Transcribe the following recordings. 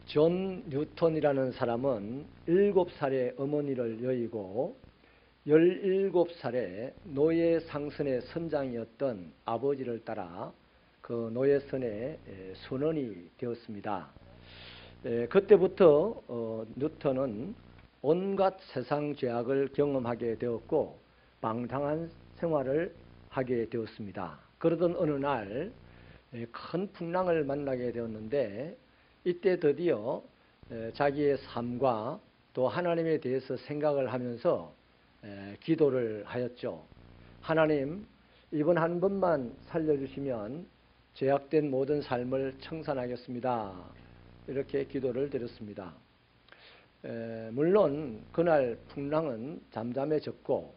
존 뉴턴이라는 사람은 7살에 어머니를 여의고 17살에 노예 상선의 선장이었던 아버지를 따라 그 노예선의 선원이 되었습니다. 그때부터 뉴턴은 온갖 세상 죄악을 경험하게 되었고 방탕한 생활을 하게 되었습니다. 그러던 어느 날 큰 풍랑을 만나게 되었는데 이때 드디어 자기의 삶과 또 하나님에 대해서 생각을 하면서 기도를 하였죠. 하나님, 이번 한 번만 살려주시면 죄악된 모든 삶을 청산하겠습니다. 이렇게 기도를 드렸습니다. 물론 그날 풍랑은 잠잠해졌고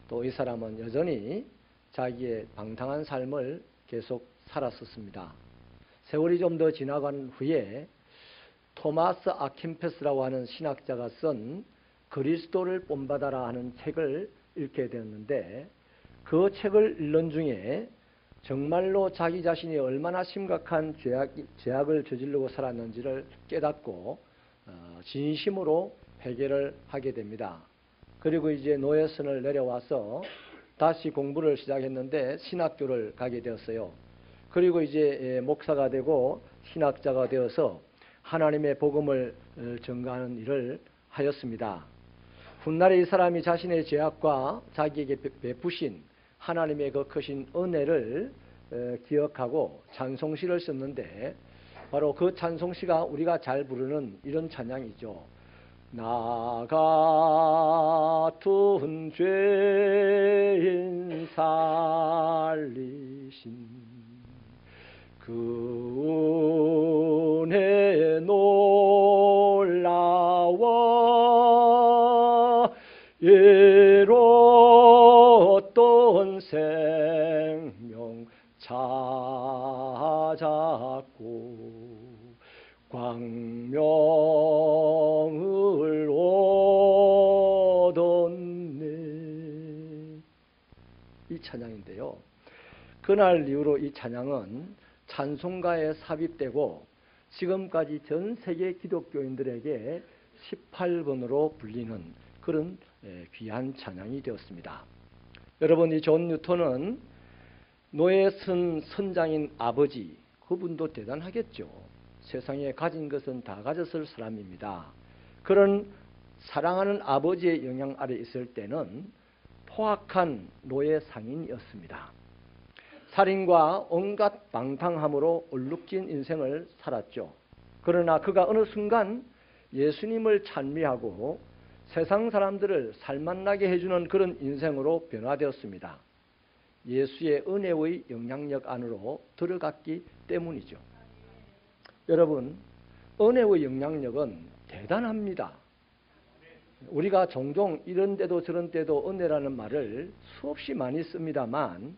또 이 사람은 여전히 자기의 방탕한 삶을 계속 살았었습니다. 세월이 좀 더 지나간 후에 토마스 아킨페스라고 하는 신학자가 쓴 그리스도를 본받아라 하는 책을 읽게 되었는데 그 책을 읽는 중에 정말로 자기 자신이 얼마나 심각한 죄악을 저지르고 살았는지를 깨닫고 진심으로 회개를 하게 됩니다. 그리고 이제 노예선을 내려와서 다시 공부를 시작했는데 신학교를 가게 되었어요. 그리고 이제 목사가 되고 신학자가 되어서 하나님의 복음을 전가하는 일을 하였습니다. 훗날에 이 사람이 자신의 죄악과 자기에게 베푸신 하나님의 그 크신 은혜를 기억하고 찬송시를 썼는데 바로 그 찬송시가 우리가 잘 부르는 이런 찬양이죠. 나 같은 죄인 살리신 그 은혜 놀라워 예로웠던 생명 찾았고 광명을 얻었네. 이 찬양인데요. 그날 이후로 이 찬양은 찬송가에 삽입되고 지금까지 전 세계 기독교인들에게 18번으로 불리는 그런 귀한 찬양이 되었습니다. 여러분, 이 존 뉴턴은 노예선 선장인 아버지, 그분도 대단하겠죠. 세상에 가진 것은 다 가졌을 사람입니다. 그런 사랑하는 아버지의 영향 아래 있을 때는 포악한 노예 상인이었습니다. 살인과 온갖 방탕함으로 얼룩진 인생을 살았죠. 그러나 그가 어느 순간 예수님을 찬미하고 세상 사람들을 살맛나게 해주는 그런 인생으로 변화되었습니다. 예수의 은혜의 영향력 안으로 들어갔기 때문이죠. 여러분, 은혜의 영향력은 대단합니다. 우리가 종종 이런 데도 저런 데도 은혜라는 말을 수없이 많이 씁니다만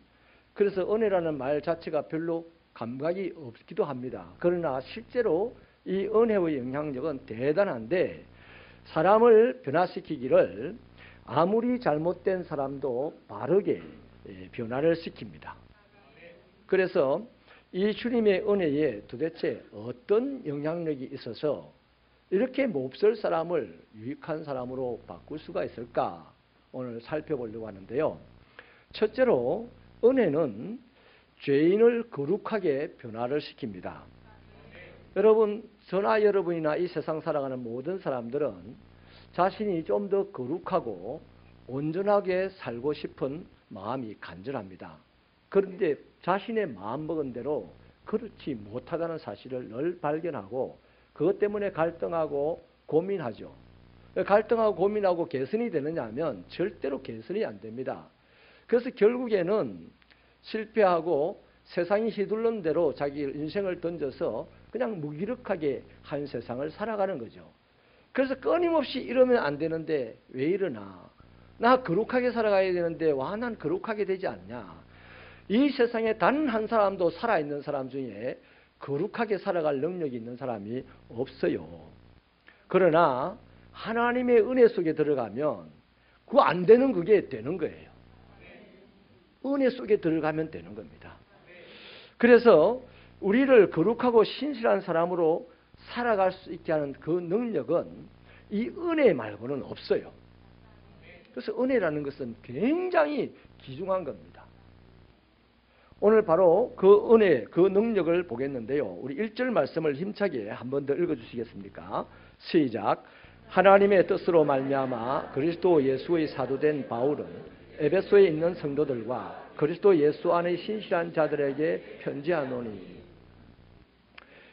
그래서 은혜라는 말 자체가 별로 감각이 없기도 합니다. 그러나 실제로 이 은혜의 영향력은 대단한데 사람을 변화시키기를 아무리 잘못된 사람도 바르게 변화를 시킵니다. 그래서 이 주님의 은혜에 도대체 어떤 영향력이 있어서 이렇게 몹쓸 사람을 유익한 사람으로 바꿀 수가 있을까? 오늘 살펴보려고 하는데요. 첫째로 은혜는 죄인을 거룩하게 변화를 시킵니다. 여러분, 저나 여러분이나 이 세상 살아가는 모든 사람들은 자신이 좀 더 거룩하고 온전하게 살고 싶은 마음이 간절합니다. 그런데 자신의 마음먹은 대로 그렇지 못하다는 사실을 늘 발견하고 그것 때문에 갈등하고 고민하죠. 갈등하고 고민하고 개선이 되느냐 하면 절대로 개선이 안 됩니다. 그래서 결국에는 실패하고 세상이 휘둘른 대로 자기 인생을 던져서 그냥 무기력하게 한 세상을 살아가는 거죠. 그래서 끊임없이 이러면 안 되는데 왜 이러나? 나 거룩하게 살아가야 되는데 와, 난 거룩하게 되지 않냐? 이 세상에 단 한 사람도 살아있는 사람 중에 거룩하게 살아갈 능력이 있는 사람이 없어요. 그러나 하나님의 은혜 속에 들어가면 그거 안 되는 그게 되는 거예요. 은혜 속에 들어가면 되는 겁니다. 그래서 우리를 거룩하고 신실한 사람으로 살아갈 수 있게 하는 그 능력은 이 은혜 말고는 없어요. 그래서 은혜라는 것은 굉장히 귀중한 겁니다. 오늘 바로 그 은혜, 그 능력을 보겠는데요. 우리 1절 말씀을 힘차게 한 번 더 읽어주시겠습니까? 시작. 하나님의 뜻으로 말미암아 그리스도 예수의 사도된 바울은 에베소에 있는 성도들과 그리스도 예수 안의 신실한 자들에게 편지하노니.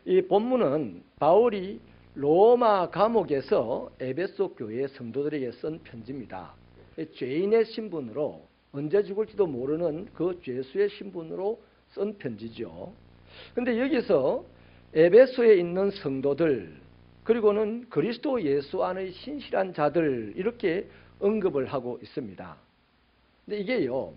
이 본문은 바울이 로마 감옥에서 에베소 교회 성도들에게 쓴 편지입니다. 죄인의 신분으로 언제 죽을지도 모르는 그 죄수의 신분으로 쓴 편지죠. 그런데 여기서 에베소에 있는 성도들, 그리고는 그리스도 예수 안의 신실한 자들, 이렇게 언급을 하고 있습니다. 근데 이게요,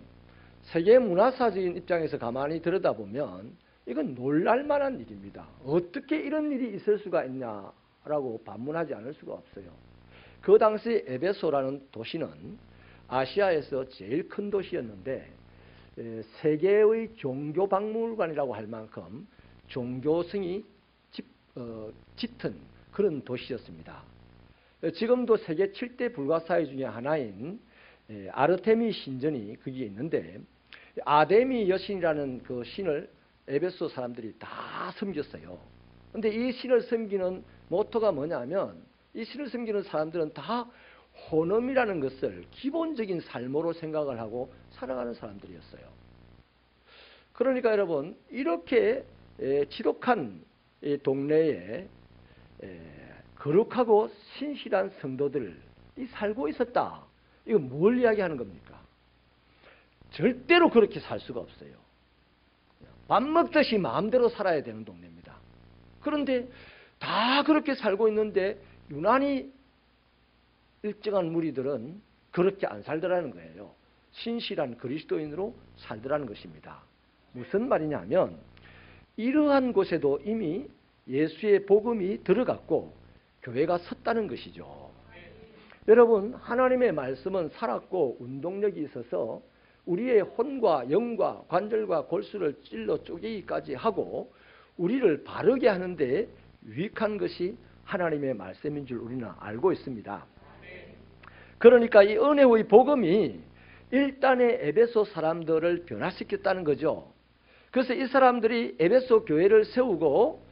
세계 문화사적인 입장에서 가만히 들여다보면 이건 놀랄만한 일입니다. 어떻게 이런 일이 있을 수가 있냐라고 반문하지 않을 수가 없어요. 그 당시 에베소라는 도시는 아시아에서 제일 큰 도시였는데 세계의 종교박물관이라고 할 만큼 종교성이 짙은 그런 도시였습니다. 지금도 세계 7대 불가사의 중에 하나인 아르테미 신전이 거기에 있는데 아데미 여신이라는 그 신을 에베소 사람들이 다 섬겼어요. 그런데 이 신을 섬기는 모토가 뭐냐면 이 신을 섬기는 사람들은 다 혼음이라는 것을 기본적인 삶으로 생각을 하고 살아가는 사람들이었어요. 그러니까 여러분, 이렇게 지독한 동네에 거룩하고 신실한 성도들이 살고 있었다. 이거 뭘 이야기하는 겁니까? 절대로 그렇게 살 수가 없어요. 밥 먹듯이 마음대로 살아야 되는 동네입니다. 그런데 다 그렇게 살고 있는데 유난히 일정한 무리들은 그렇게 안 살더라는 거예요. 신실한 그리스도인으로 살더라는 것입니다. 무슨 말이냐면 이러한 곳에도 이미 예수의 복음이 들어갔고 교회가 섰다는 것이죠. 여러분, 하나님의 말씀은 살았고 운동력이 있어서 우리의 혼과 영과 관절과 골수를 찔러 쪼개기까지 하고 우리를 바르게 하는데 유익한 것이 하나님의 말씀인 줄 우리는 알고 있습니다. 그러니까 이 은혜의 복음이 일단의 에베소 사람들을 변화시켰다는 거죠. 그래서 이 사람들이 에베소 교회를 세우고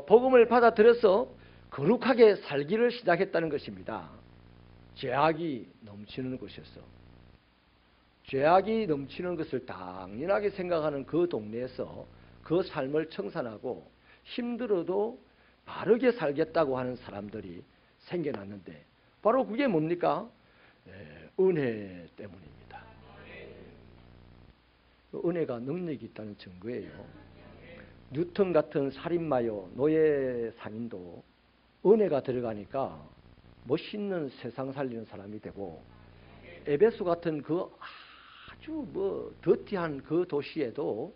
복음을 받아들여서 거룩하게 살기를 시작했다는 것입니다. 죄악이 넘치는 곳에서 죄악이 넘치는 것을 당연하게 생각하는 그 동네에서 그 삶을 청산하고 힘들어도 바르게 살겠다고 하는 사람들이 생겨났는데 바로 그게 뭡니까? 은혜 때문입니다. 은혜가 능력이 있다는 증거예요. 뉴턴 같은 살인마요, 노예 상인도 은혜가 들어가니까 멋있는 세상 살리는 사람이 되고 에베소 같은 그 아주 더티한 그 도시에도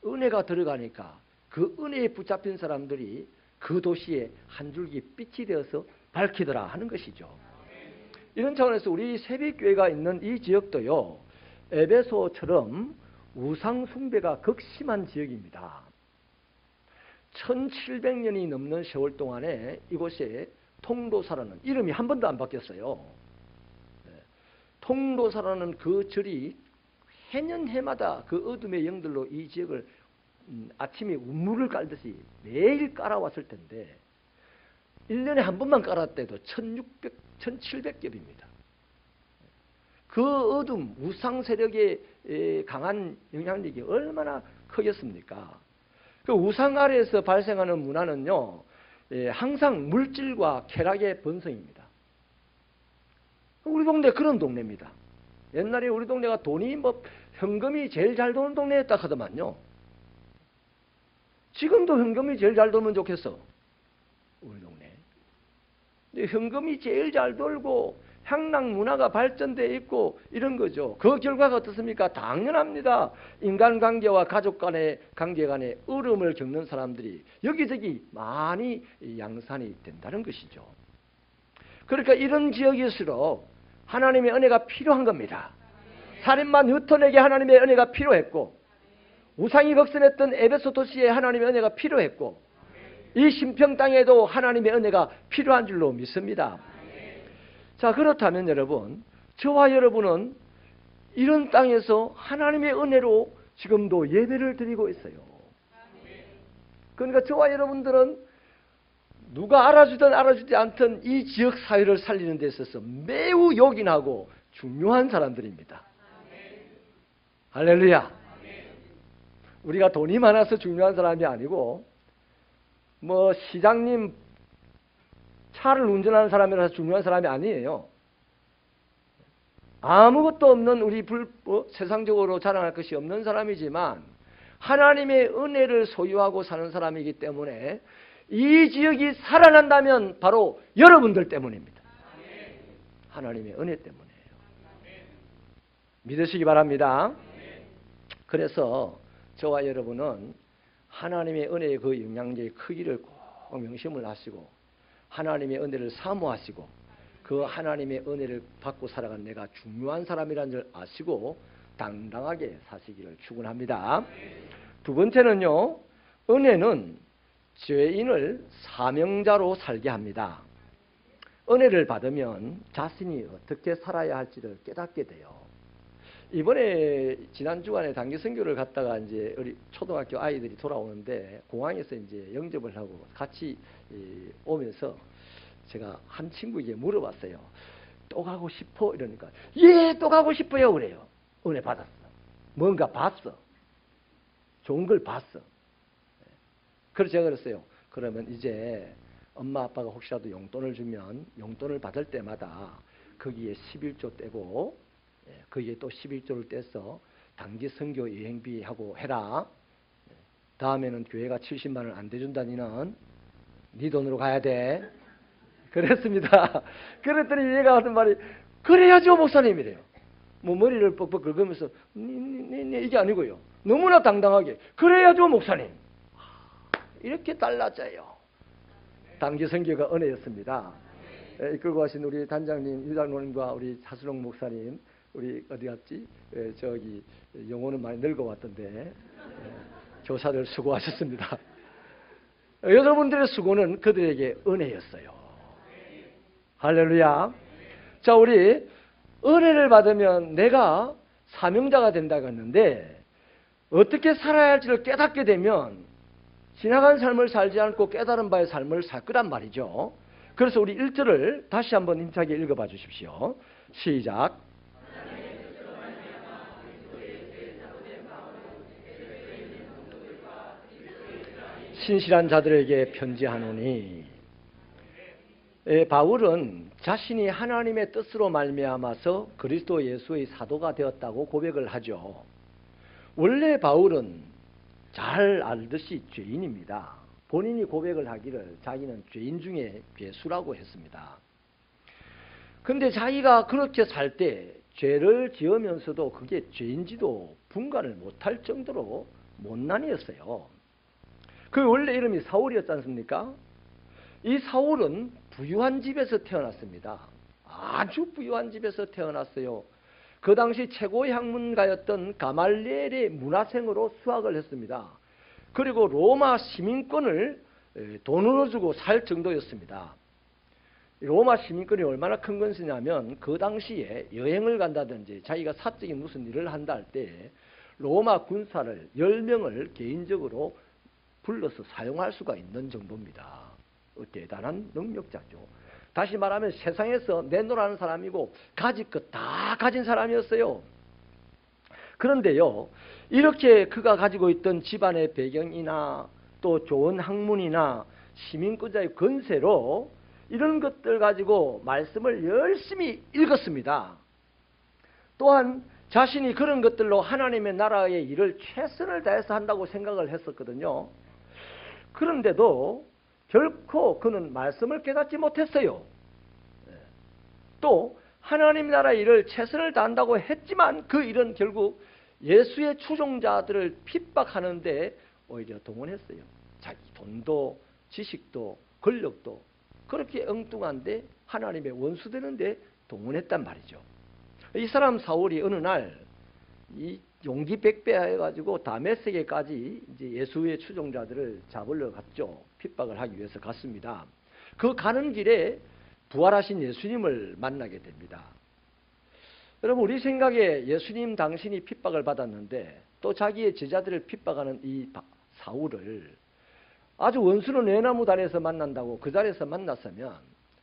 은혜가 들어가니까 그 은혜에 붙잡힌 사람들이 그 도시에 한 줄기 빛이 되어서 밝히더라 하는 것이죠. 이런 차원에서 우리 새벽교회가 있는 이 지역도요, 에베소처럼 우상 숭배가 극심한 지역입니다. 1700년이 넘는 세월 동안에 이곳에 통도사라는 이름이 한 번도 안 바뀌었어요. 통도사라는 그 절이 해년 해마다 그 어둠의 영들로 이 지역을 아침에 우물을 깔듯이 매일 깔아왔을 텐데 1년에 한 번만 깔았대도 1600, 1700겹입니다. 그 어둠, 우상 세력의 강한 영향력이 얼마나 크겠습니까? 그 우상 아래에서 발생하는 문화는요, 항상 물질과 쾌락의 번성입니다. 우리 동네 그런 동네입니다. 옛날에 우리 동네가 돈이 현금이 제일 잘 도는 동네였다 하더만요. 지금도 현금이 제일 잘 돌면 좋겠어. 우리 동네. 근데 현금이 제일 잘 돌고 향락 문화가 발전되어 있고 이런 거죠. 그 결과가 어떻습니까? 당연합니다. 인간관계와 가족 간의 관계 간의 어려움을 겪는 사람들이 여기저기 많이 양산이 된다는 것이죠. 그러니까 이런 지역일수록 하나님의 은혜가 필요한 겁니다. 살인마 뉴턴에게 하나님의 은혜가 필요했고 우상이 걱선했던 에베소 도시에 하나님의 은혜가 필요했고 이 신평 땅에도 하나님의 은혜가 필요한 줄로 믿습니다. 자, 그렇다면 여러분, 저와 여러분은 이런 땅에서 하나님의 은혜로 지금도 예배를 드리고 있어요. 그러니까 저와 여러분들은 누가 알아주든 알아주지 않든 이 지역 사회를 살리는 데 있어서 매우 요긴하고 중요한 사람들입니다. 할렐루야. 우리가 돈이 많아서 중요한 사람이 아니고 뭐 시장님 차를 운전하는 사람이라서 중요한 사람이 아니에요. 아무것도 없는 우리 세상적으로 자랑할 것이 없는 사람이지만 하나님의 은혜를 소유하고 사는 사람이기 때문에 이 지역이 살아난다면 바로 여러분들 때문입니다. 하나님의 은혜 때문이에요. 믿으시기 바랍니다. 그래서 저와 여러분은 하나님의 은혜의 그 영향력의 크기를 꼭 명심을 하시고 하나님의 은혜를 사모하시고 그 하나님의 은혜를 받고 살아간 내가 중요한 사람이라는 줄 아시고 당당하게 사시기를 축원합니다. 두 번째는요, 은혜는 죄인을 사명자로 살게 합니다. 은혜를 받으면 자신이 어떻게 살아야 할지를 깨닫게 돼요. 이번에 지난 주간에 단기 선교를 갔다가 이제 우리 초등학교 아이들이 돌아오는데 공항에서 이제 영접을 하고 같이 오면서 제가 한 친구에게 물어봤어요. 또 가고 싶어? 이러니까 예, 또 가고 싶어요. 그래요. 은혜 받았어. 뭔가 봤어. 좋은 걸 봤어. 그래서 제가 그랬어요. 그러면 이제 엄마 아빠가 혹시라도 용돈을 주면 용돈을 받을 때마다 거기에 11조 떼고 거기에 또 11조를 떼서 단기 선교 여행비하고 해라. 다음에는 교회가 70만 원 안 대준다니는 네 돈으로 가야 돼. 그랬습니다. 그랬더니 얘가 하는 말이 그래야죠 목사님이래요. 뭐 머리를 뻑뻑 긁으면서 이게 아니고요. 너무나 당당하게 그래야죠 목사님. 이렇게 달라져요. 단기 선교가 은혜였습니다. 이끌고 가신 우리 단장님 유장로님과 우리 하수롱 목사님 우리 어디 갔지? 저기 영혼은 많이 늙어왔던데 교사들 수고하셨습니다. 여러분들의 수고는 그들에게 은혜였어요. 할렐루야. 자, 우리 은혜를 받으면 내가 사명자가 된다고 했는데 어떻게 살아야 할지를 깨닫게 되면 지나간 삶을 살지 않고 깨달은 바의 삶을 살 거란 말이죠. 그래서 우리 1절을 다시 한번 힘차게 읽어봐 주십시오. 시작. 신실한 자들에게 편지하노니. 바울은 자신이 하나님의 뜻으로 말미암아서 그리스도 예수의 사도가 되었다고 고백을 하죠. 원래 바울은 잘 알듯이 죄인입니다. 본인이 고백을 하기를 자기는 죄인 중에 괴수라고 했습니다. 그런데 자기가 그렇게 살 때 죄를 지으면서도 그게 죄인지도 분간을 못할 정도로 못난이었어요. 그 원래 이름이 사울이었지 않습니까? 이 사울은 부유한 집에서 태어났습니다. 아주 부유한 집에서 태어났어요. 그 당시 최고의 학문가였던 가말리엘의 문화생으로 수학을 했습니다. 그리고 로마 시민권을 돈으로 주고 살 정도였습니다. 로마 시민권이 얼마나 큰 것이냐면 그 당시에 여행을 간다든지 자기가 사적인 무슨 일을 한다 할 때 로마 군사를 10명을 개인적으로 불러서 사용할 수가 있는 정도입니다. 대단한 능력자죠. 다시 말하면 세상에서 내놓으라는 사람이고 가질 것 다 가진 사람이었어요. 그런데요, 이렇게 그가 가지고 있던 집안의 배경이나 또 좋은 학문이나 시민권자의 건세로 이런 것들 가지고 말씀을 열심히 읽었습니다. 또한 자신이 그런 것들로 하나님의 나라의 일을 최선을 다해서 한다고 생각을 했었거든요. 그런데도 결코 그는 말씀을 깨닫지 못했어요. 또 하나님 나라의 일을 최선을 다한다고 했지만 그 일은 결국 예수의 추종자들을 핍박하는데 오히려 동원했어요. 자기 돈도 지식도 권력도 그렇게 엉뚱한데 하나님의 원수 되는데 동원했단 말이죠. 이 사람 사울이 어느 날 이 용기 백배해가지고 다메섹에까지 이제 예수의 추종자들을 잡으러 갔죠. 핍박을 하기 위해서 갔습니다. 그 가는 길에 부활하신 예수님을 만나게 됩니다. 여러분, 우리 생각에 예수님 당신이 핍박을 받았는데 또 자기의 제자들을 핍박하는 이 사울을 아주 원수는 외나무 다리에서 만난다고 그 자리에서 만났으면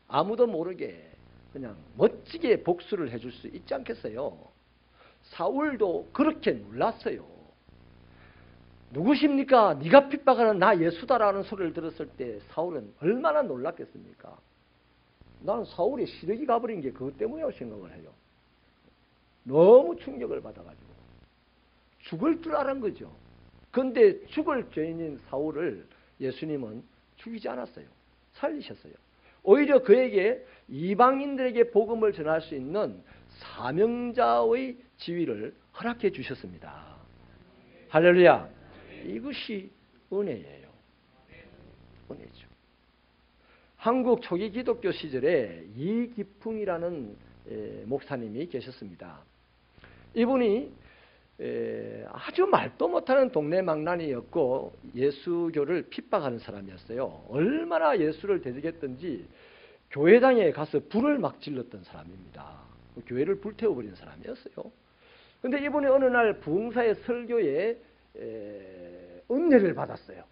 아무도 모르게 그냥 멋지게 복수를 해줄 수 있지 않겠어요? 사울도 그렇게 놀랐어요. 누구십니까? 네가 핍박하는 나 예수다라는 소리를 들었을 때 사울은 얼마나 놀랐겠습니까? 나는 사울의 시력이 가버린 게 그것 때문이라고 생각을 해요. 너무 충격을 받아가지고 죽을 줄 알은 거죠. 그런데 죽을 죄인인 사울을 예수님은 죽이지 않았어요. 살리셨어요. 오히려 그에게 이방인들에게 복음을 전할 수 있는 사명자의 지위를 허락해 주셨습니다. 할렐루야. 이것이 은혜예요. 은혜죠. 한국 초기 기독교 시절에 이기풍이라는 목사님이 계셨습니다. 이분이 아주 말도 못하는 동네 망나니였고 예수교를 핍박하는 사람이었어요. 얼마나 예수를 대적했던지 교회당에 가서 불을 막 질렀던 사람입니다. 교회를 불태워버린 사람이었어요. 그런데 이분이 어느 날 부흥사의 설교에 은혜를 받았어요.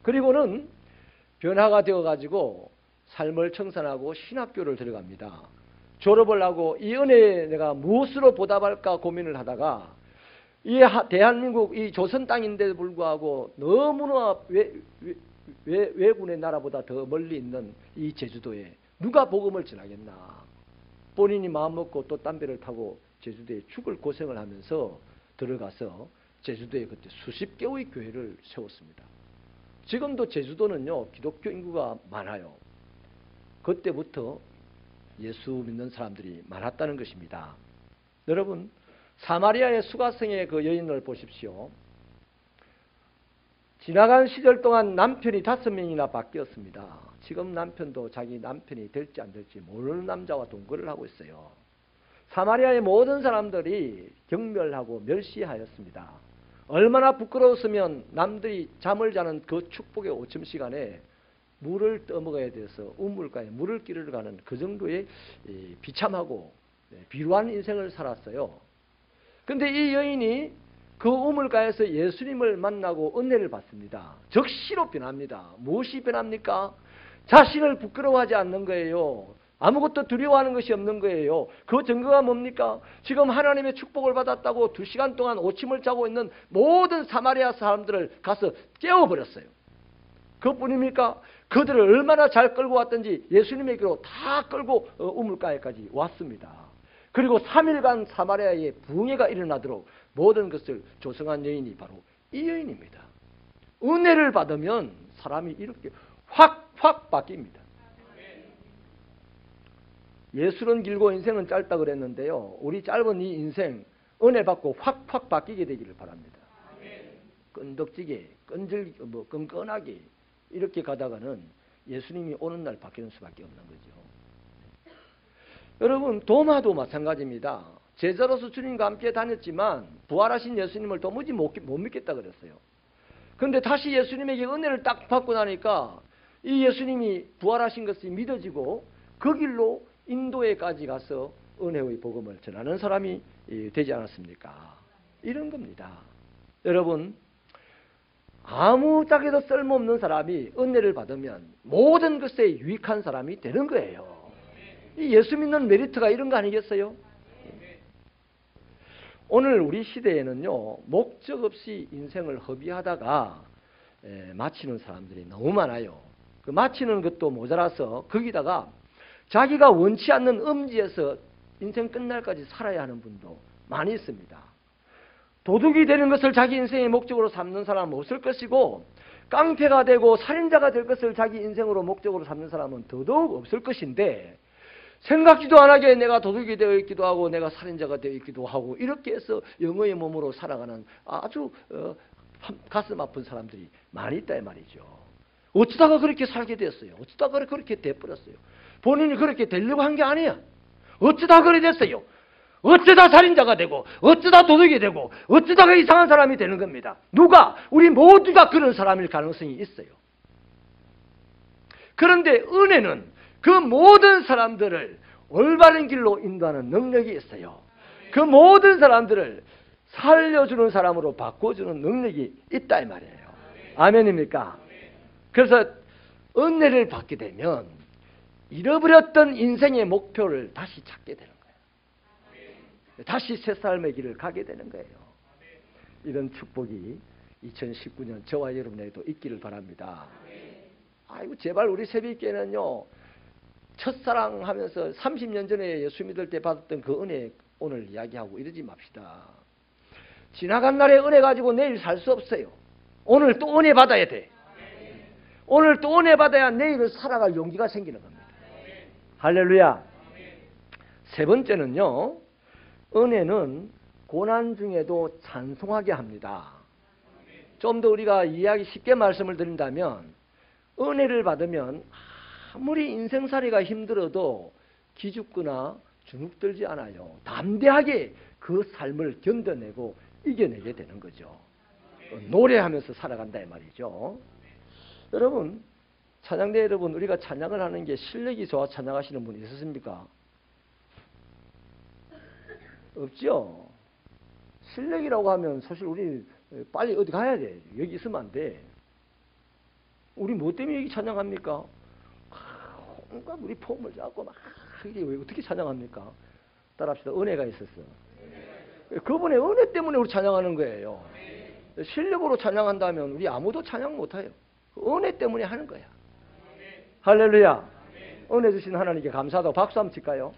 그리고는 변화가 되어가지고 삶을 청산하고 신학교를 들어갑니다. 졸업을 하고 이 은혜에 내가 무엇으로 보답할까 고민을 하다가 이 대한민국 이 조선 땅인데도 불구하고 너무나 외군의 나라보다 더 멀리 있는 이 제주도에 누가 복음을 전하겠나. 본인이 마음먹고 또 딴 배를 타고 제주도에 죽을 고생을 하면서 들어가서 제주도에 그때 수십 개의 교회를 세웠습니다. 지금도 제주도는요 기독교 인구가 많아요. 그때부터 예수 믿는 사람들이 많았다는 것입니다. 여러분, 사마리아의 수가성의 그 여인을 보십시오. 지나간 시절 동안 남편이 5명이나 바뀌었습니다. 지금 남편도 자기 남편이 될지 안 될지 모르는 남자와 동거를 하고 있어요. 사마리아의 모든 사람들이 경멸하고 멸시하였습니다. 얼마나 부끄러웠으면 남들이 잠을 자는 그 축복의 오점 시간에 물을 떠먹어야 돼서 우물가에 물을 끼러 가는 그 정도의 비참하고 비루한 인생을 살았어요. 그런데 이 여인이 그 우물가에서 예수님을 만나고 은혜를 받습니다. 적시로 변합니다. 무엇이 변합니까? 자신을 부끄러워하지 않는 거예요. 아무것도 두려워하는 것이 없는 거예요. 그 증거가 뭡니까? 지금 하나님의 축복을 받았다고 2시간 동안 오침을 자고 있는 모든 사마리아 사람들을 가서 깨워버렸어요. 그것뿐입니까? 그들을 얼마나 잘 끌고 왔든지 예수님에게로 다 끌고 우물가에까지 왔습니다. 그리고 3일간 사마리아에 부흥회가 일어나도록 모든 것을 조성한 여인이 바로 이 여인입니다. 은혜를 받으면 사람이 이렇게 확 바뀝니다. 예술은 길고 인생은 짧다 그랬는데요. 우리 짧은 이 인생 은혜 받고 확 바뀌게 되기를 바랍니다. 끈덕지게, 끈끈하게 이렇게 가다가는 예수님이 오는 날 바뀌는 수밖에 없는 거죠. 여러분, 도마도 마찬가지입니다. 제자로서 주님과 함께 다녔지만 부활하신 예수님을 도무지 못 믿겠다 그랬어요. 그런데 다시 예수님에게 은혜를 딱 받고 나니까 이 예수님이 부활하신 것이 믿어지고 그 길로 인도에까지 가서 은혜의 복음을 전하는 사람이 되지 않았습니까? 이런 겁니다. 여러분, 아무짝에도 쓸모없는 사람이 은혜를 받으면 모든 것에 유익한 사람이 되는 거예요. 이 예수 믿는 메리트가 이런 거 아니겠어요? 오늘 우리 시대에는요, 목적 없이 인생을 허비하다가 마치는 사람들이 너무 많아요. 그 마치는 것도 모자라서 거기다가 자기가 원치 않는 음지에서 인생 끝날까지 살아야 하는 분도 많이 있습니다. 도둑이 되는 것을 자기 인생의 목적으로 삼는 사람은 없을 것이고, 깡패가 되고 살인자가 될 것을 자기 인생으로 목적으로 삼는 사람은 더더욱 없을 것인데, 생각지도 안 하게 내가 도둑이 되어 있기도 하고 내가 살인자가 되어 있기도 하고 이렇게 해서 영의 몸으로 살아가는 아주 가슴 아픈 사람들이 많이 있다 이 말이죠. 어쩌다가 그렇게 살게 됐어요. 어쩌다가 그렇게 돼버렸어요. 본인이 그렇게 되려고 한 게 아니야. 어쩌다 그래 됐어요. 어쩌다 살인자가 되고 어쩌다 도둑이 되고 어쩌다가 이상한 사람이 되는 겁니다. 누가? 우리 모두가 그런 사람일 가능성이 있어요. 그런데 은혜는 그 모든 사람들을 올바른 길로 인도하는 능력이 있어요. 그 모든 사람들을 살려주는 사람으로 바꿔주는 능력이 있다 이 말이에요. 아멘입니까? 그래서 은혜를 받게 되면 잃어버렸던 인생의 목표를 다시 찾게 되는 거예요. 다시 새 삶의 길을 가게 되는 거예요. 이런 축복이 2019년 저와 여러분에게도 있기를 바랍니다. 아이고 제발 우리 새벽교회는요, 첫사랑 하면서 30년 전에 예수 믿을 때 받았던 그 은혜 오늘 이야기하고 이러지 맙시다. 지나간 날의 은혜 가지고 내일 살 수 없어요. 오늘 또 은혜 받아야 돼. 오늘 또 은혜 받아야 내일을 살아갈 용기가 생기는 겁니다. 할렐루야. 세 번째는요, 은혜는 고난 중에도 찬송하게 합니다. 좀 더 우리가 이해하기 쉽게 말씀을 드린다면, 은혜를 받으면 아무리 인생살이가 힘들어도 기죽거나 주눅들지 않아요. 담대하게 그 삶을 견뎌내고 이겨내게 되는 거죠. 노래하면서 살아간다 이 말이죠. 여러분, 찬양대 여러분, 우리가 찬양을 하는 게 실력이 좋아 찬양하시는 분이 있으십니까? 없죠. 실력이라고 하면 사실 우리 빨리 어디 가야 돼. 여기 있으면 안 돼. 우리 뭐 때문에 여기 찬양합니까? 온갖 우리 폼을 잡고 막 이게 왜 어떻게 찬양합니까? 따라합시다. 은혜가 있었어. 그분의 은혜 때문에 우리 찬양하는 거예요. 실력으로 찬양한다면 우리 아무도 찬양 못해요. 은혜 때문에 하는 거야. 할렐루야. 은혜 주신 하나님께 감사하다고 박수 한번 칠까요?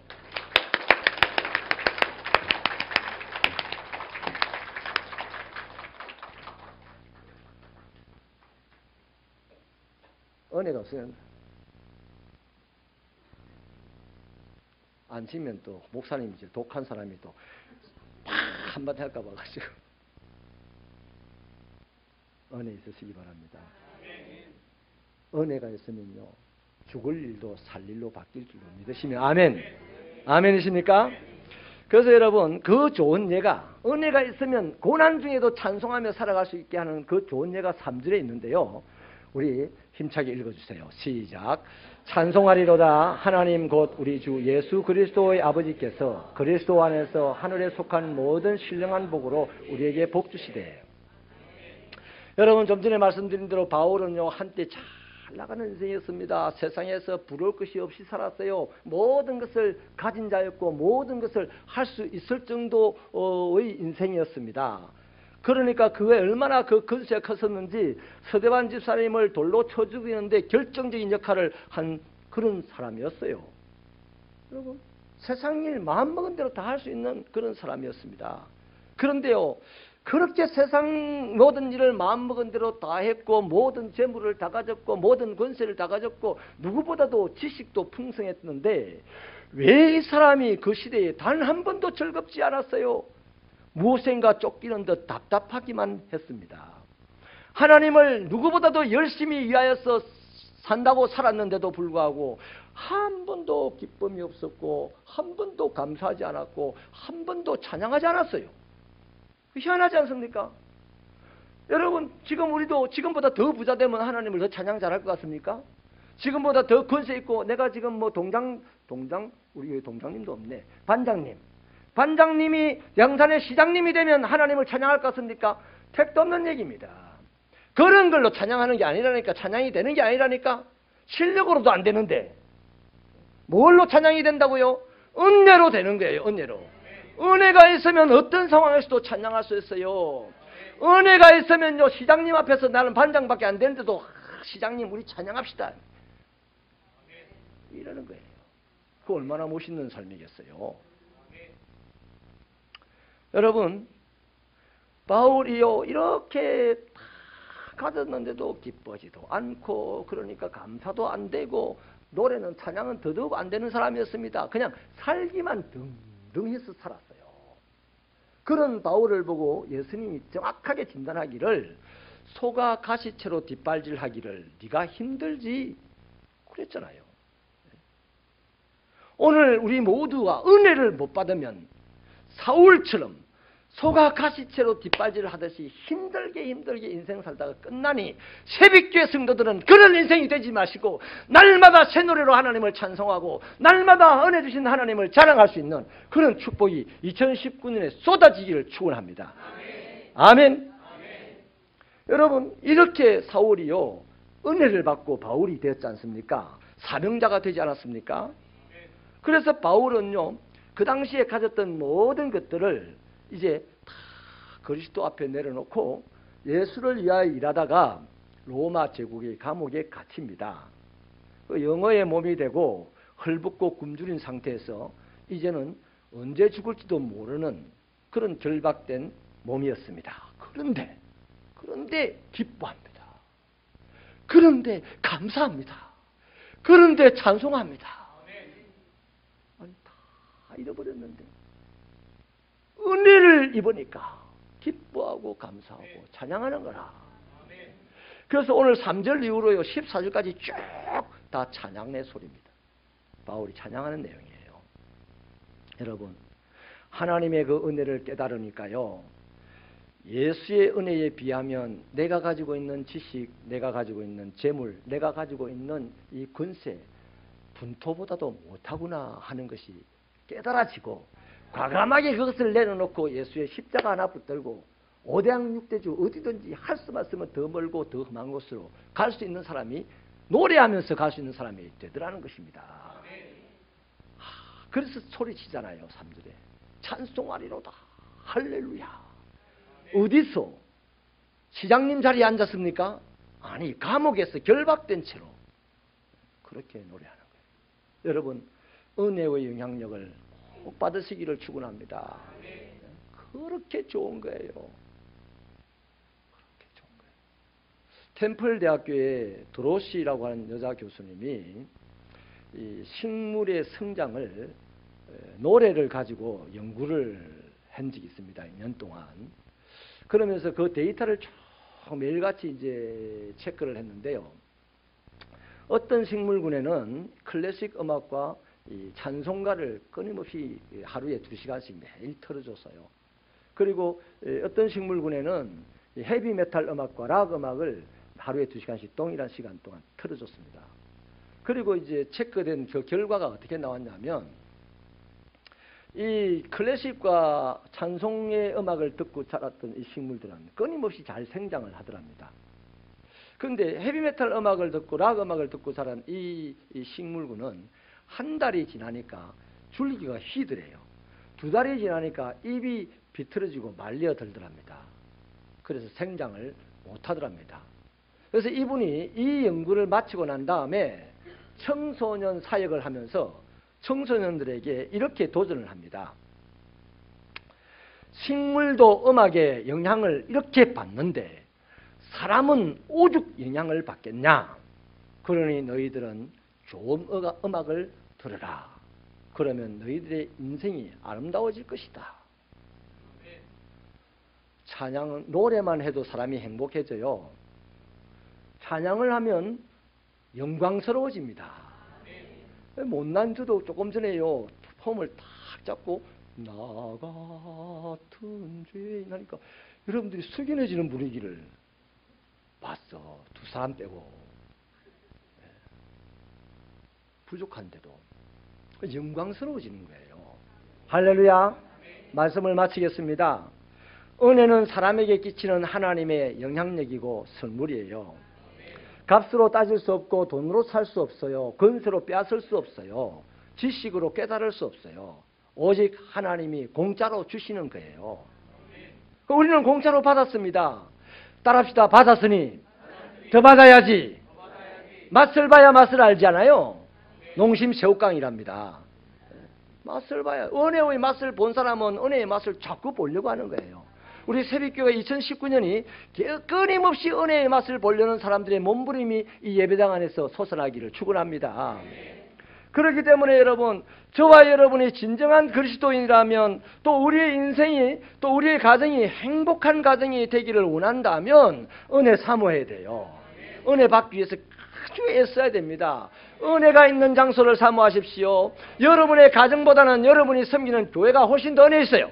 은혜가 없으면 안 치면 또 목사님이 독한 사람이 또 한마디 할까 봐가지고 은혜 있으시기 바랍니다. 은혜가 있으면요, 죽을 일도 살 일로 바뀔 줄로 믿으시면 아멘. 아멘이십니까? 그래서 여러분, 그 좋은 예가, 은혜가 있으면 고난 중에도 찬송하며 살아갈 수 있게 하는 그 좋은 예가 3절에 있는데요. 우리 힘차게 읽어주세요. 시작. 찬송하리로다 하나님 곧 우리 주 예수 그리스도의 아버지께서 그리스도 안에서 하늘에 속한 모든 신령한 복으로 우리에게 복 주시되. 여러분, 좀 전에 말씀드린 대로 바울은요, 한때 잘 나가는 인생이었습니다. 세상에서 부러울 것이 없이 살았어요. 모든 것을 가진 자였고 모든 것을 할 수 있을 정도의 인생이었습니다. 그러니까 그게 얼마나 그 건수가 컸었는지 서대반 집사님을 돌로 쳐 죽이는데 결정적인 역할을 한 그런 사람이었어요. 여러분, 세상 일 마음먹은 대로 다 할 수 있는 그런 사람이었습니다. 그런데요, 그렇게 세상 모든 일을 마음먹은 대로 다 했고 모든 재물을 다 가졌고 모든 권세를 다 가졌고 누구보다도 지식도 풍성했는데 왜 이 사람이 그 시대에 단 한 번도 즐겁지 않았어요? 무엇인가 쫓기는 듯 답답하기만 했습니다. 하나님을 누구보다도 열심히 위하여서 산다고 살았는데도 불구하고 한 번도 기쁨이 없었고 한 번도 감사하지 않았고 한 번도 찬양하지 않았어요. 희한하지 않습니까? 여러분, 지금 우리도 지금보다 더 부자 되면 하나님을 더 찬양 잘할 것 같습니까? 지금보다 더 권세 있고 내가 지금 뭐 우리 왜 동장님도 없네. 반장님이 양산의 시장님이 되면 하나님을 찬양할 것 같습니까? 택도 없는 얘기입니다. 그런 걸로 찬양하는 게 아니라니까. 찬양이 되는 게 아니라니까. 실력으로도 안 되는데 뭘로 찬양이 된다고요? 은혜로 되는 거예요. 은혜로. 은혜가 있으면 어떤 상황에서도 찬양할 수 있어요. 은혜가 있으면요, 시장님 앞에서 나는 반장밖에 안 되는데도 시장님 우리 찬양합시다 이러는 거예요. 그 얼마나 멋있는 삶이겠어요. 여러분, 바울이요, 이렇게 다 가졌는데도 기뻐지도 않고 그러니까 감사도 안 되고 노래는 찬양은 더더욱 안 되는 사람이었습니다. 그냥 살기만 등등해서 살았어요. 그런 바울을 보고 예수님이 정확하게 진단하기를 소가 가시채로 뒷발질하기를 네가 힘들지 그랬잖아요. 오늘 우리 모두가 은혜를 못 받으면 사울처럼 소가 가시채로 뒷발질을 하듯이 힘들게 인생 살다가 끝나니 새벽교회 성도들은 그런 인생이 되지 마시고 날마다 새 노래로 하나님을 찬송하고 날마다 은혜 주신 하나님을 자랑할 수 있는 그런 축복이 2019년에 쏟아지기를 축원합니다. 아멘. 여러분, 이렇게 사울이요 은혜를 받고 바울이 되었지 않습니까? 사명자가 되지 않았습니까? 그래서 바울은요 그 당시에 가졌던 모든 것들을 이제 다 그리스도 앞에 내려놓고 예수를 위하여 일하다가 로마 제국의 감옥에 갇힙니다. 그 영어의 몸이 되고 헐벗고 굶주린 상태에서 이제는 언제 죽을지도 모르는 그런 결박된 몸이었습니다. 그런데 기뻐합니다. 그런데 감사합니다. 그런데 찬송합니다. 아니, 다 잃어버렸는데 은혜를 입으니까 기뻐하고 감사하고 찬양하는 거라. 그래서 오늘 3절 이후로요 14절까지 쭉 다 찬양의 소리입니다. 바울이 찬양하는 내용이에요. 여러분, 하나님의 그 은혜를 깨달으니까요 예수의 은혜에 비하면 내가 가지고 있는 지식, 내가 가지고 있는 재물, 내가 가지고 있는 이 권세, 분토보다도 못하구나 하는 것이 깨달아지고 과감하게 그것을 내려놓고 예수의 십자가 하나 붙들고 오대양 육대주 어디든지 할 수만 있으면 더 멀고 더 험한 곳으로 갈 수 있는 사람이 노래하면서 갈 수 있는 사람이 되더라는 것입니다. 그래서 소리치잖아요. 3절에 찬송하리로다 할렐루야. 어디서? 시장님 자리에 앉았습니까? 아니, 감옥에서 결박된 채로 그렇게 노래하는 거예요. 여러분, 은혜의 영향력을 꼭 받으시기를 축원합니다. 그렇게 좋은 거예요. 그렇게 좋은 거예요. 템플 대학교에 도로시라고 하는 여자 교수님이 이 식물의 성장을 노래를 가지고 연구를 한 적이 있습니다. 2년 동안. 그러면서 그 데이터를 쭉 매일같이 이제 체크를 했는데요. 어떤 식물군에는 클래식 음악과 이 찬송가를 끊임없이 하루에 2시간씩 매일 틀어줬어요. 그리고 어떤 식물군에는 헤비메탈 음악과 락 음악을 하루에 2시간씩 동일한 시간 동안 틀어줬습니다. 그리고 이제 체크된 그 결과가 어떻게 나왔냐면 이 클래식과 찬송의 음악을 듣고 자랐던 이 식물들은 끊임없이 잘 생장을 하더랍니다. 그런데 헤비메탈 음악을 듣고 락 음악을 듣고 자란 이 식물군은 한 달이 지나니까 줄기가 휘더래요. 2달이 지나니까 잎이 비틀어지고 말려들더랍니다. 그래서 생장을 못하더랍니다. 그래서 이분이 이 연구를 마치고 난 다음에 청소년 사역을 하면서 청소년들에게 이렇게 도전을 합니다. 식물도 음악의 영향을 이렇게 받는데 사람은 오죽 영향을 받겠냐? 그러니 너희들은 좋은 음악을 들으라. 그러면 너희들의 인생이 아름다워질 것이다. 찬양은 노래만 해도 사람이 행복해져요. 찬양을 하면 영광스러워집니다. 못난주도 조금 전에요 폼을 탁 잡고 나 같은 죄인 하니까 여러분들이 숙연해지는 분위기를 봤어. 2사람 빼고. 부족한데도 영광스러워지는 거예요. 할렐루야. 말씀을 마치겠습니다. 은혜는 사람에게 끼치는 하나님의 영향력이고 선물이에요. 값으로 따질 수 없고 돈으로 살 수 없어요. 권세로 빼앗을 수 없어요. 지식으로 깨달을 수 없어요. 오직 하나님이 공짜로 주시는 거예요. 우리는 공짜로 받았습니다. 따라합시다. 받았으니 더 받아야지. 맛을 봐야 맛을 알잖아요. 농심 새우깡이랍니다. 맛을 봐야. 은혜의 맛을 본 사람은 은혜의 맛을 자꾸 보려고 하는 거예요. 우리 새벽교회 2019년이 끊임없이 은혜의 맛을 보려는 사람들의 몸부림이 이 예배당 안에서 솟아나기를 축원합니다. 그렇기 때문에 여러분, 저와 여러분이 진정한 그리스도인이라면 또 우리의 인생이 또 우리의 가정이 행복한 가정이 되기를 원한다면 은혜 사모해야 돼요. 은혜 받기 위해서 아주 애써야 됩니다. 은혜가 있는 장소를 사모하십시오. 여러분의 가정보다는 여러분이 섬기는 교회가 훨씬 더 은혜 있어요.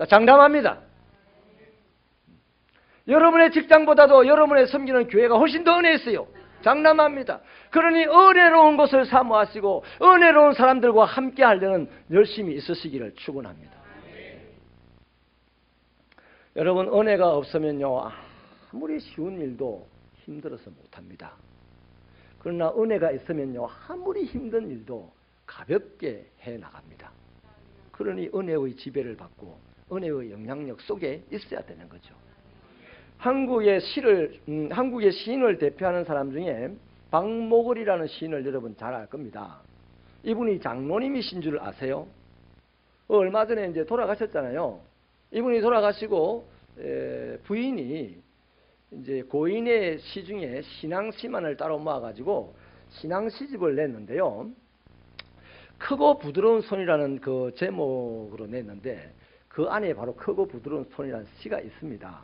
나 장담합니다. 여러분의 직장보다도 여러분의 섬기는 교회가 훨씬 더 은혜 있어요. 장담합니다. 그러니 은혜로운 것을 사모하시고 은혜로운 사람들과 함께 하려는 열심히 있으시기를 축원합니다. 여러분, 은혜가 없으면요, 아무리 쉬운 일도 힘들어서 못합니다. 그러나 은혜가 있으면요, 아무리 힘든 일도 가볍게 해나갑니다. 그러니 은혜의 지배를 받고 은혜의 영향력 속에 있어야 되는 거죠. 한국의 시인을 대표하는 사람 중에 박목을이라는 시인을 여러분 잘 알 겁니다. 이분이 장로님이신 줄 아세요? 얼마 전에 이제 돌아가셨잖아요. 이분이 돌아가시고 부인이 이제 고인의 시 중에 신앙시만을 따로 모아가지고 신앙시집을 냈는데요. 크고 부드러운 손이라는 그 제목으로 냈는데 그 안에 바로 크고 부드러운 손이라는 시가 있습니다.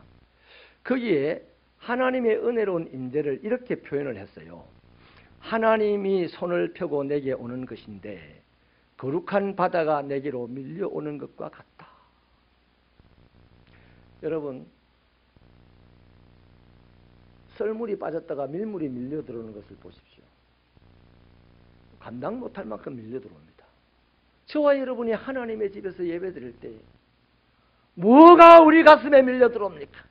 거기에 하나님의 은혜로운 임재를 이렇게 표현을 했어요. 하나님이 손을 펴고 내게 오는 것인데 거룩한 바다가 내게로 밀려오는 것과 같다. 여러분, 썰물이 빠졌다가 밀물이 밀려 들어오는 것을 보십시오. 감당 못할 만큼 밀려 들어옵니다. 저와 여러분이 하나님의 집에서 예배드릴 때 뭐가 우리 가슴에 밀려 들어옵니까?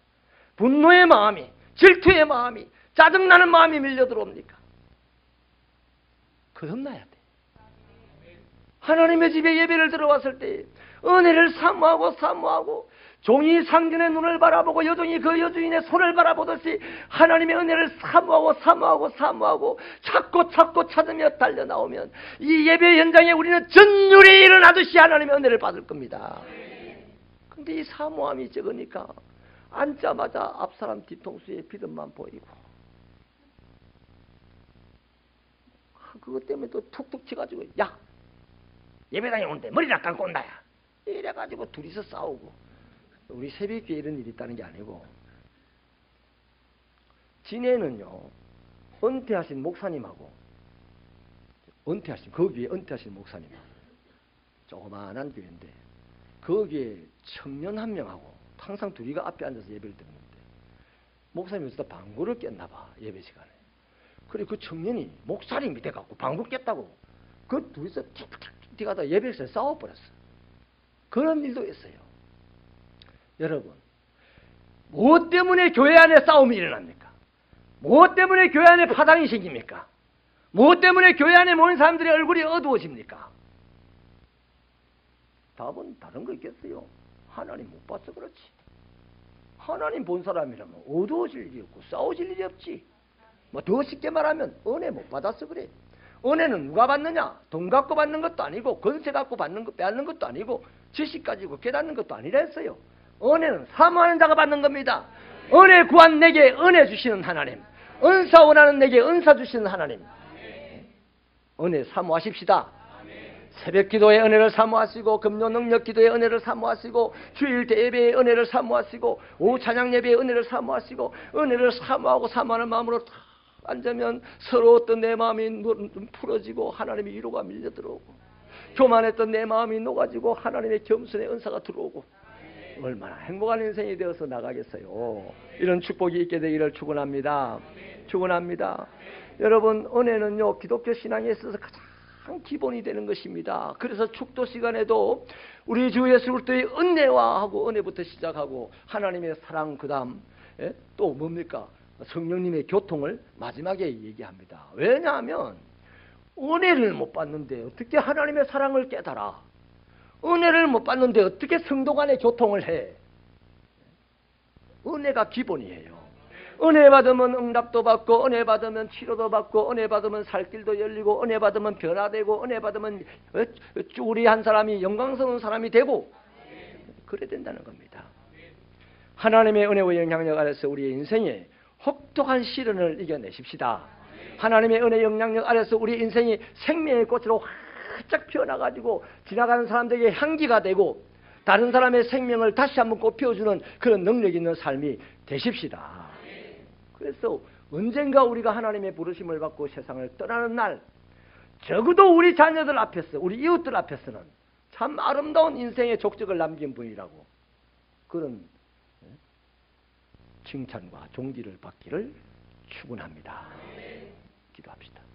분노의 마음이, 질투의 마음이, 짜증나는 마음이 밀려 들어옵니까? 거듭나야 돼. 하나님의 집에 예배를 들어왔을 때 은혜를 사모하고 종이 상전의 눈을 바라보고 여종이 그 여주인의 손을 바라보듯이 하나님의 은혜를 사모하고 찾고 찾으며 달려나오면 이 예배 현장에 우리는 전율이 일어나듯이 하나님의 은혜를 받을 겁니다. 근데 이 사모함이 적으니까 앉자마자 앞사람 뒤통수에 비듬만 보이고 그것 때문에 또 툭툭 쳐가지고 야, 예배당에 오는데 머리나 감고 온다야 이래가지고 둘이서 싸우고. 우리 새벽교회 이런 일이 있다는 게 아니고 진해는요, 은퇴하신 목사님하고 거기에 은퇴하신 목사님하고 조그마한 교회인데 거기에 청년 한 명하고 항상 둘이가 앞에 앉아서 예배를 드리는데 목사님이 어디다 방구를 깼나 봐, 예배 시간에. 그래 그 청년이 목살이 밑에 갖고 방구 깼다고 그 둘이서 틱틱틱 뛰가다 예배에서 싸워버렸어. 그런 일도 있어요. 여러분, 무엇 때문에 교회 안에 싸움이 일어납니까? 무엇 때문에 교회 안에 파당이 생깁니까? 무엇 때문에 교회 안에 모인 사람들의 얼굴이 어두워집니까? 답은 다른 거 있겠어요? 하나님 못 봐서 그렇지. 하나님 본 사람이라면 어두워질 일이 없고 싸워질 일이 없지. 뭐 더 쉽게 말하면 은혜 못 받아서 그래. 은혜는 누가 받느냐? 돈 갖고 받는 것도 아니고 권세 갖고 빼앗는 것도 아니고 지식 가지고 깨닫는 것도 아니라 했어요. 은혜는 사모하는 자가 받는 겁니다. 은혜 구한 내게 은혜 주시는 하나님, 은사 원하는 내게 은사 주시는 하나님. 은혜 사모하십시다. 새벽 기도의 은혜를 사모하시고 금요 능력 기도의 은혜를 사모하시고 주일 예배의 은혜를 사모하시고 오후 찬양 예배의 은혜를 사모하시고 은혜를 사모하는 마음으로 다 앉으면 서러웠던 내 마음이 풀어지고 하나님의 위로가 밀려 들어오고 교만했던 내 마음이 녹아지고 하나님의 겸손의 은사가 들어오고 얼마나 행복한 인생이 되어서 나가겠어요. 이런 축복이 있게 되기를 축원합니다. 축원합니다. 여러분, 은혜는요 기독교 신앙에 있어서 가장 기본이 되는 것입니다. 그래서 축도 시간에도 우리 주 예수 그리스도의 은혜와 은혜부터 시작하고 하나님의 사랑, 그 다음 또 뭡니까? 성령님의 교통을 마지막에 얘기합니다. 왜냐하면 은혜를 못 받는데 어떻게 하나님의 사랑을 깨달아? 은혜를 못 받는데 어떻게 성도 간의 교통을 해? 은혜가 기본이에요. 은혜 받으면 응답도 받고 은혜 받으면 치료도 받고 은혜 받으면 살 길도 열리고 은혜 받으면 변화되고 은혜 받으면 우리 한 사람이 영광스러운 사람이 되고 그래야 된다는 겁니다. 하나님의 은혜와 영향력 아래서 우리의 인생에 혹독한 시련을 이겨내십시다. 하나님의 은혜 영향력 아래서 우리 인생이 생명의 꽃으로 활짝 피어나가지고 지나가는 사람들에게 향기가 되고 다른 사람의 생명을 다시 한번 꽃피워주는 그런 능력 있는 삶이 되십시다. 그래서 언젠가 우리가 하나님의 부르심을 받고 세상을 떠나는 날 적어도 우리 자녀들 앞에서 우리 이웃들 앞에서는 참 아름다운 인생의 족적을 남긴 분이라고 그런 칭찬과 존귀를 받기를 축원합니다. 기도합시다.